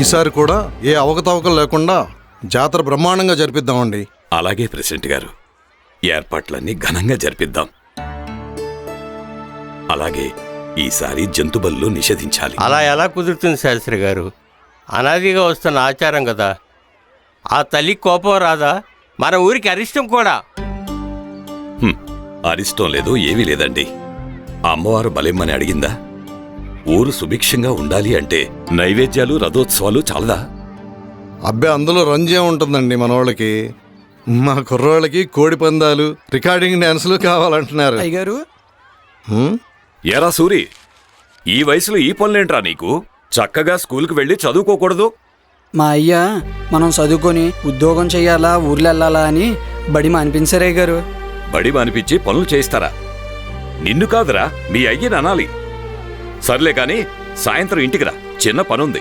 ఈసారి కూడా ఏ అవకతవకలు లేకుండా జాతర బ్రహ్మాండంగా జరిపిద్దామండి. అలాగే ప్రెసిడెంట్ గారు, ఏర్పాట్లన్నీ ఘనంగా జరిపిద్దాం. అలాగే ఈసారి జంతుబళ్ళు నిషేధించాలి. అలా ఎలా కుదురుతుంది శాస్త్రి గారు? అనాదిగా వస్తున్న ఆచారం కదా. ఆ తల్లి కోపం రాదా? మన ఊరికి అరిష్టం కూడా. అరిష్టం లేదు, ఏమీ లేదండి. అమ్మవారు బలెమ్మని అడిగిందా? ఊరు సుభిక్షంగా ఉండాలి అంటే నైవేద్యాలు రథోత్సవాలు చాలదా? అబ్బే, అందులో రంజే ఉంటుందండి మనోళ్ళకి. మా కుర్రోళ్ళకి కోడి పందాలు, రికార్డింగ్ డ్యాన్సులు కావాలంటున్నారు. అయ్యగారు, ఏరా సూరి, ఈ వయసులో ఈ పనులేంట్రా నీకు? చక్కగా స్కూల్కి వెళ్ళి చదువుకోకూడదు? మా అయ్య మనం చదువుకొని ఉద్యోగం చెయ్యాలా, ఊర్లో వెళ్ళాలా అని బడి మానిపించారే గారు. బడి మానిపించి పనులు చేయిస్తారా? నిన్ను కాదురా, మీ అయ్యని అనాలి. సర్లే కాని సాయంత్రం ఇంటికి రా, చిన్న పనుంది.